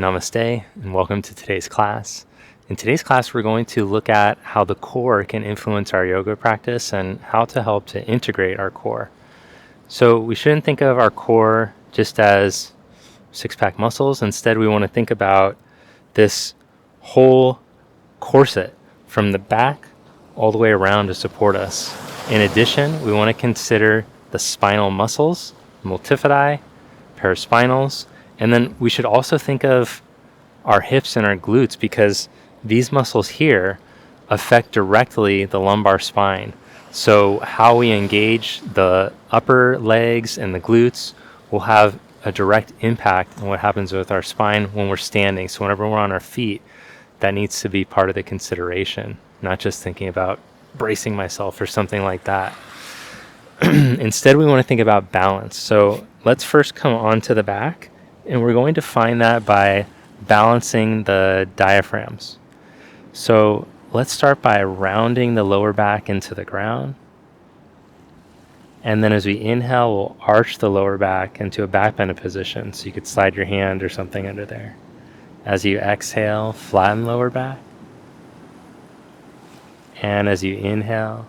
Namaste and welcome to today's class. In today's class, we're going to look at how the core can influence our yoga practice and how to help to integrate our core. So we shouldn't think of our core just as six-pack muscles. Instead, we want to think about this whole corset from the back all the way around to support us. In addition, we want to consider the spinal muscles, multifidi, paraspinals, and then we should also think of our hips and our glutes because these muscles here affect directly the lumbar spine. So how we engage the upper legs and the glutes will have a direct impact on what happens with our spine when we're standing. So whenever we're on our feet, that needs to be part of the consideration, not just thinking about bracing myself or something like that. Instead, we want to think about balance. So let's first come onto the back, and we're going to find that by balancing the diaphragms. So let's start by rounding the lower back into the ground. And then as we inhale, we'll arch the lower back into a back bend position. So you could slide your hand or something under there. As you exhale, flatten lower back. And as you inhale,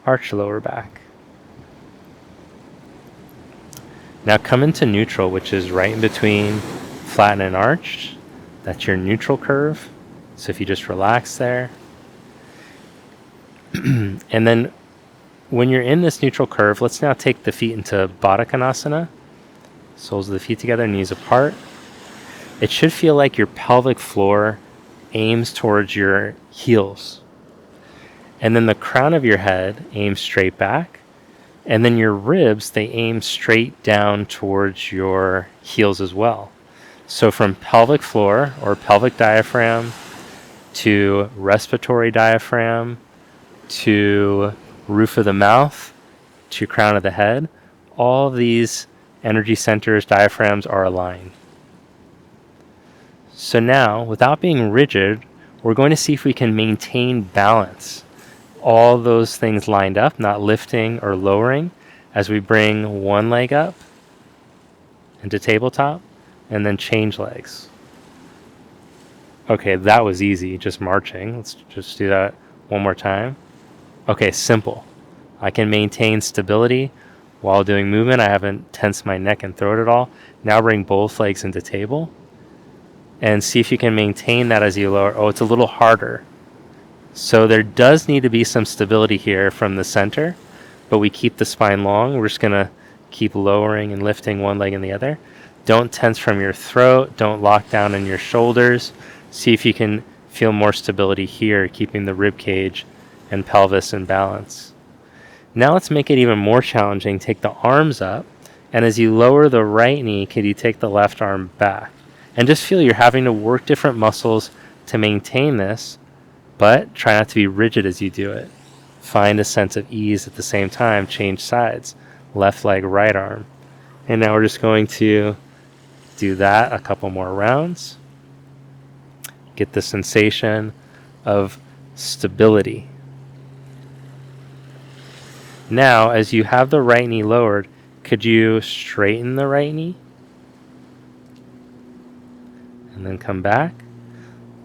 arch lower back. Now come into neutral, which is right in between flatten and arched. That's your neutral curve. So if you just relax there. And then when you're in this neutral curve, let's now take the feet into Baddha Konasana. Soles of the feet together, knees apart. It should feel like your pelvic floor aims towards your heels. And then the crown of your head aims straight back. And then your ribs, they aim straight down towards your heels as well. So from pelvic floor or pelvic diaphragm to respiratory diaphragm to roof of the mouth to crown of the head, all of these energy centers, diaphragms are aligned. So now, without being rigid, we're going to see if we can maintain balance. All those things lined up, not lifting or lowering, as we bring one leg up into tabletop and then change legs. Okay, that was easy, just marching. Let's just do that one more time. Okay, simple. I can maintain stability while doing movement. I haven't tensed my neck and throat at all. Now bring both legs into table and see if you can maintain that as you lower. Oh, it's a little harder. So there does need to be some stability here from the center, but we keep the spine long. We're just going to keep lowering and lifting one leg and the other. Don't tense from your throat. Don't lock down in your shoulders. See if you can feel more stability here, keeping the rib cage and pelvis in balance. Now let's make it even more challenging. Take the arms up, and as you lower the right knee, could you take the left arm back? And just feel you're having to work different muscles to maintain this, but try not to be rigid as you do it. Find a sense of ease at the same time. Change sides. Left leg, right arm. And now we're just going to do that a couple more rounds. Get the sensation of stability. Now, as you have the right knee lowered, could you straighten the right knee? And then come back.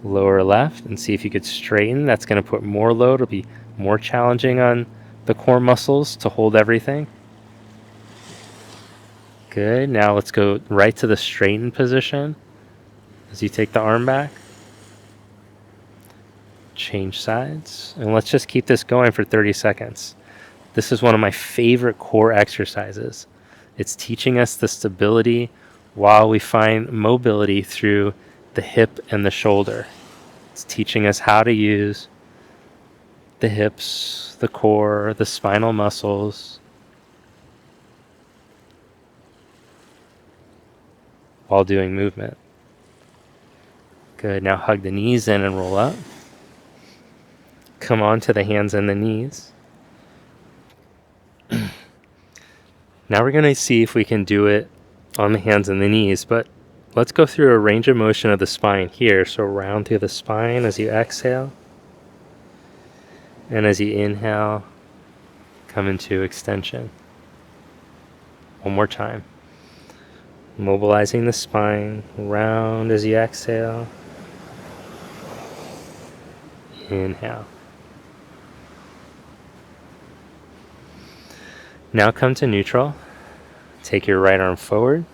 Lower left and see if you could straighten. That's going to put more load. It'll be more challenging on the core muscles to hold everything. Good. Now let's go right to the straightened position as you take the arm back. Change sides. And let's just keep this going for 30 seconds. This is one of my favorite core exercises. It's teaching us the stability while we find mobility through the hip and the shoulder. It's teaching us how to use the hips, the core, the spinal muscles while doing movement. Good. Now hug the knees in and roll up. Come on to the hands and the knees. Now we're going to see if we can do it on the hands and the knees, but let's go through a range of motion of the spine here. So round through the spine as you exhale. And as you inhale, come into extension. One more time. Mobilizing the spine, round as you exhale. Inhale. Now come to neutral. Take your right arm forward.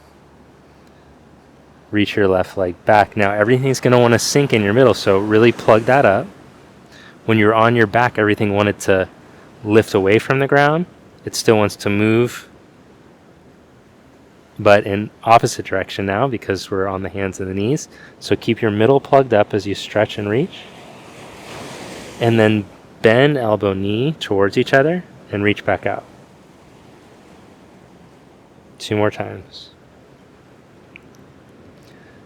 Reach your left leg back. Now everything's going to want to sink in your middle, so really plug that up. When you're on your back, everything wanted to lift away from the ground. It still wants to move, but in opposite direction now because we're on the hands and the knees. So keep your middle plugged up as you stretch and reach. And then bend elbow, knee towards each other and reach back out. 2 more times.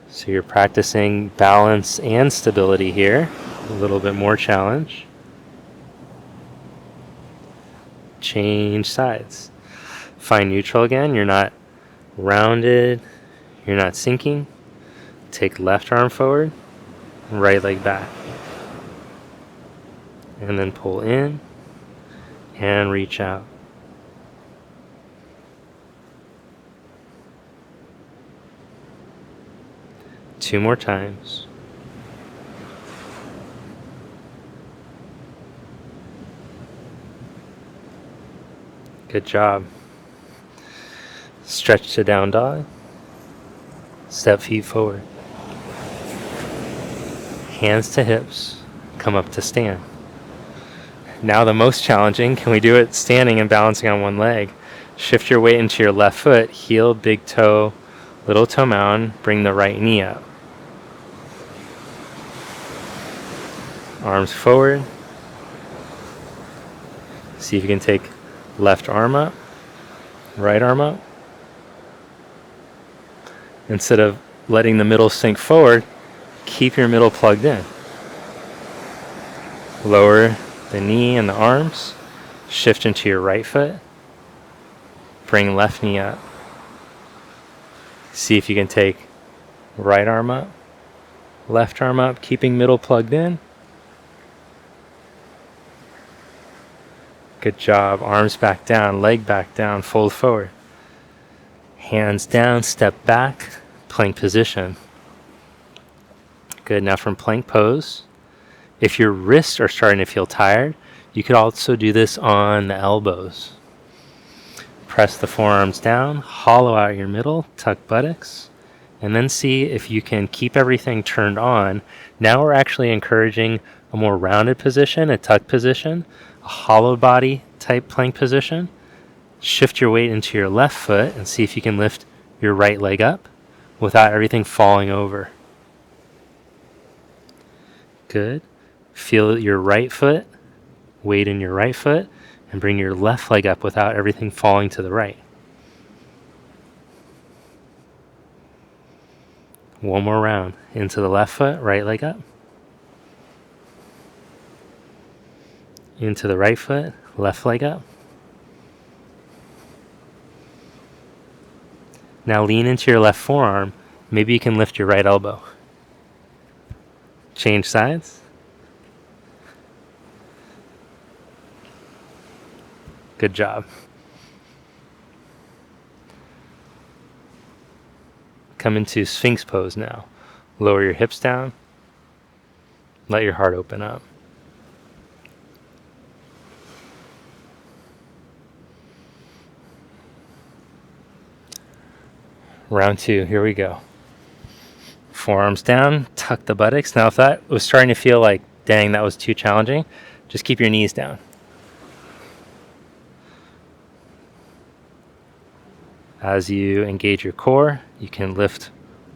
So you're practicing balance and stability here. A little bit more challenge. Change sides. Find neutral again. You're not rounded. You're not sinking. Take left arm forward, right leg back. And then pull in and reach out. Two more times. Good job. Stretch to down dog. Step feet forward. Hands to hips. Come up to stand. Now the most challenging, can we do it standing and balancing on one leg? Shift your weight into your left foot, heel, big toe, little toe mound, bring the right knee up. Arms forward. See if you can take left arm up, right arm up. Instead of letting the middle sink forward, keep your middle plugged in. Lower the knee and the arms. Shift into your right foot. Bring left knee up. See if you can take right arm up, left arm up, keeping middle plugged in. Good job. Arms back down, leg back down, fold forward. Hands down, step back, plank position. Good. Now from plank pose, if your wrists are starting to feel tired, you could also do this on the elbows. Press the forearms down, hollow out your middle, tuck buttocks, and then see if you can keep everything turned on. Now we're actually encouraging a more rounded position, a tuck position, a hollow body type plank position. Shift your weight into your left foot and see if you can lift your right leg up without everything falling over. Good. Feel your right foot, weight in your right foot, and bring your left leg up without everything falling to the right. One more round. Into the left foot, right leg up. Into the right foot, left leg up. Now lean into your left forearm. Maybe you can lift your right elbow. Change sides. Good job. Come into Sphinx pose now. Lower your hips down. Let your heart open up. Round 2, here we go. Forearms down, tuck the buttocks. Now if that was starting to feel like, dang, that was too challenging, just keep your knees down. As you engage your core, you can lift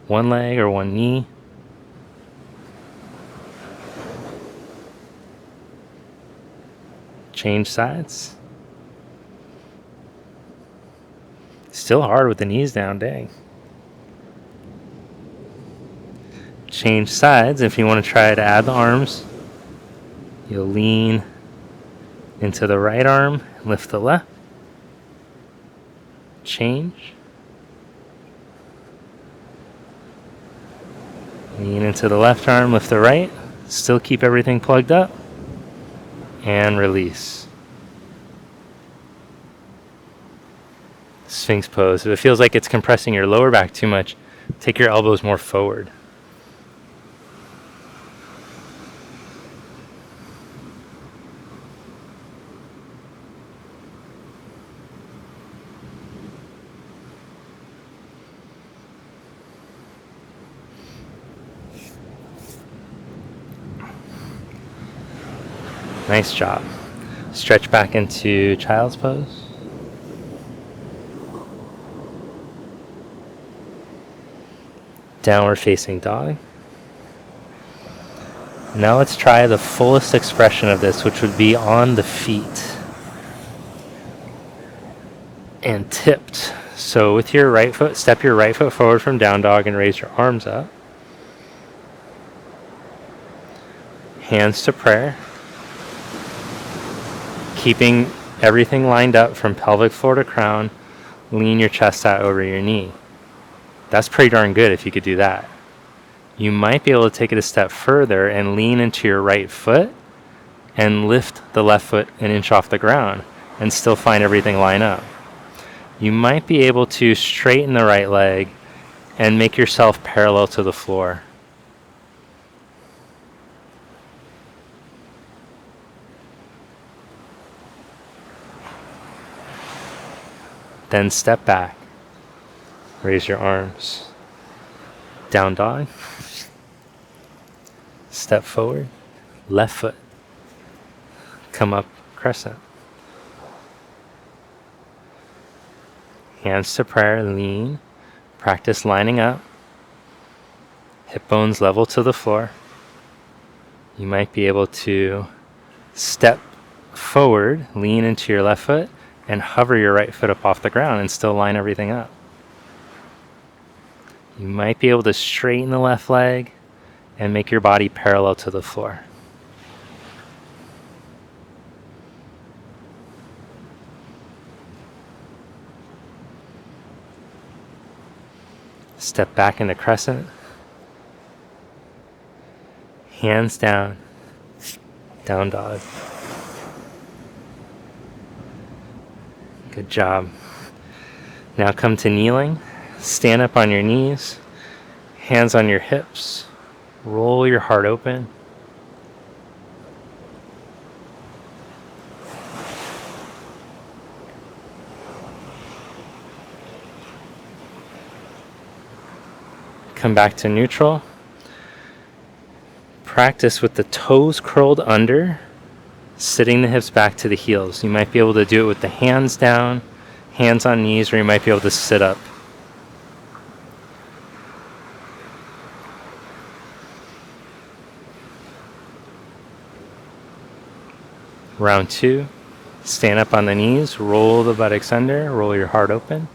one leg or one knee. Change sides. Still hard with the knees down, dang. Change sides. If you want to try to add the arms, you'll lean into the right arm, lift the left. Change. Lean into the left arm, lift the right. Still keep everything plugged up. And release. Sphinx pose. If it feels like it's compressing your lower back too much, take your elbows more forward. Nice job. Stretch back into child's pose. Downward facing dog. Now let's try the fullest expression of this, which would be on the feet and tipped. So with your right foot, step your right foot forward from down dog and raise your arms up. Hands to prayer. Keeping everything lined up from pelvic floor to crown, lean your chest out over your knee. That's pretty darn good if you could do that. You might be able to take it a step further and lean into your right foot and lift the left foot an inch off the ground and still find everything line up. You might be able to straighten the right leg and make yourself parallel to the floor. Then step back. Raise your arms. Down dog. Step forward. Left foot. Come up crescent. Hands to prayer, lean. Practice lining up. Hip bones level to the floor. You might be able to step forward, lean into your left foot, and hover your right foot up off the ground and still line everything up. You might be able to straighten the left leg and make your body parallel to the floor. Step back into crescent. Hands down. Down dog. Good job. Now come to kneeling. Stand up on your knees. Hands on your hips. Roll your heart open. Come back to neutral. Practice with the toes curled under, sitting the hips back to the heels. You might be able to do it with the hands down, hands on knees, or you might be able to sit up. Round 2, stand up on the knees, roll the buttocks under, roll your heart open.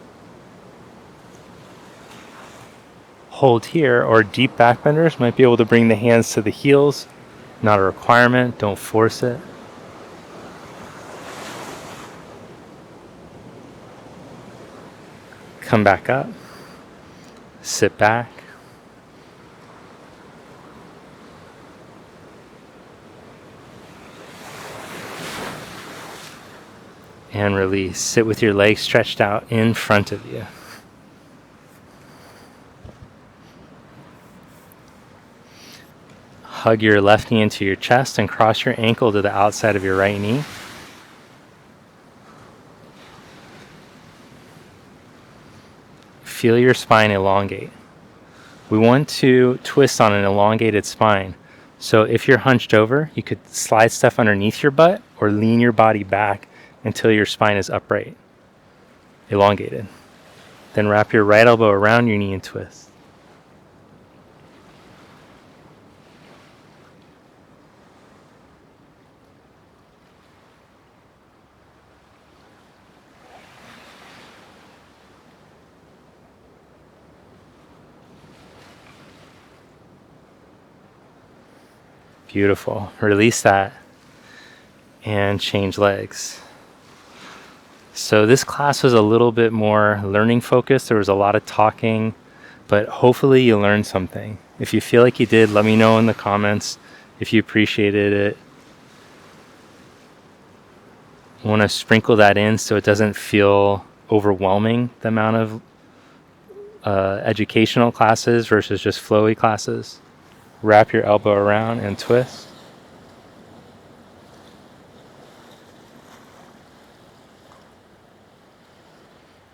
Hold here, or deep backbenders might be able to bring the hands to the heels. Not a requirement, don't force it. Come back up, sit back. And release. Sit with your legs stretched out in front of you. Hug your left knee into your chest and cross your ankle to the outside of your right knee. Feel your spine elongate. We want to twist on an elongated spine. So if you're hunched over, you could slide stuff underneath your butt or lean your body back until your spine is upright, elongated. Then wrap your right elbow around your knee and twist. Beautiful. Release that and change legs. So this class was a little bit more learning focused. There was a lot of talking, but hopefully you learned something. If you feel like you did, let me know in the comments if you appreciated it. I want to sprinkle that in so it doesn't feel overwhelming the amount of educational classes versus just flowy classes. Wrap your elbow around and twist.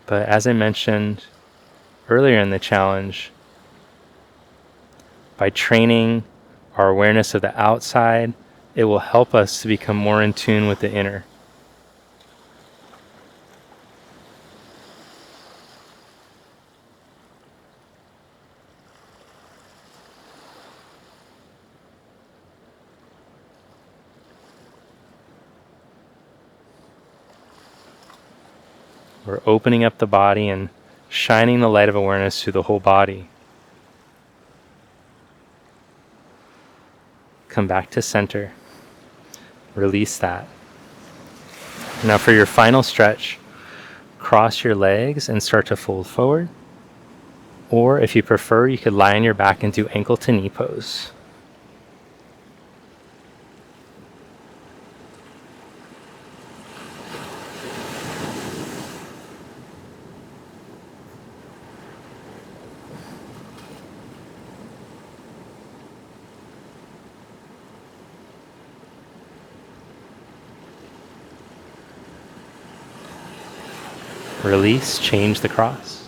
But as I mentioned earlier in the challenge, by training our awareness of the outside, it will help us to become more in tune with the inner. We're opening up the body and shining the light of awareness through the whole body. Come back to center. Release that. Now for your final stretch, cross your legs and start to fold forward. Or if you prefer, you could lie on your back and do ankle to knee pose. Release, change the cross.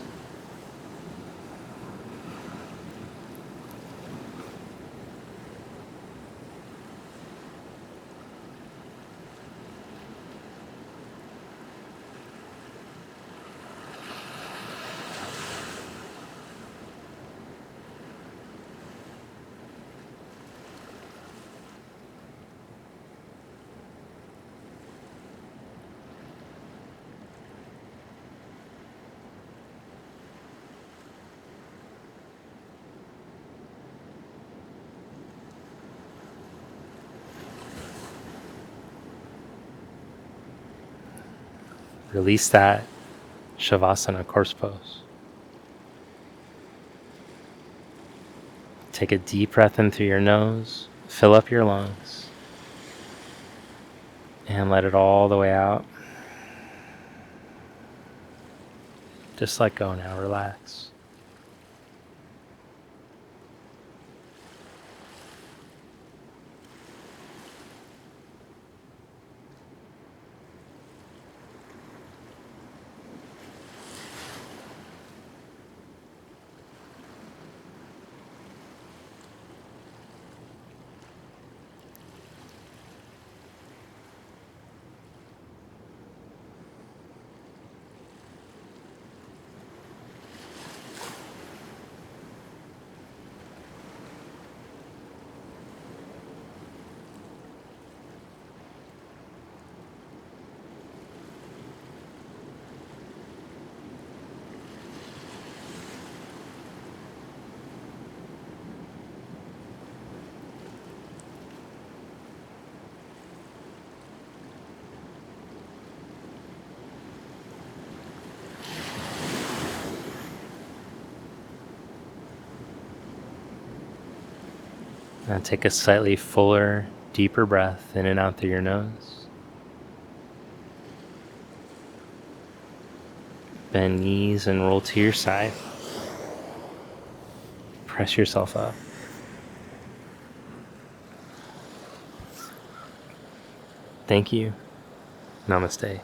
Release that Savasana, corpse pose. Take a deep breath in through your nose, fill up your lungs, and let it all the way out. Just let go now, relax. Now take a slightly fuller, deeper breath in and out through your nose. Bend knees and roll to your side. Press yourself up. Thank you. Namaste.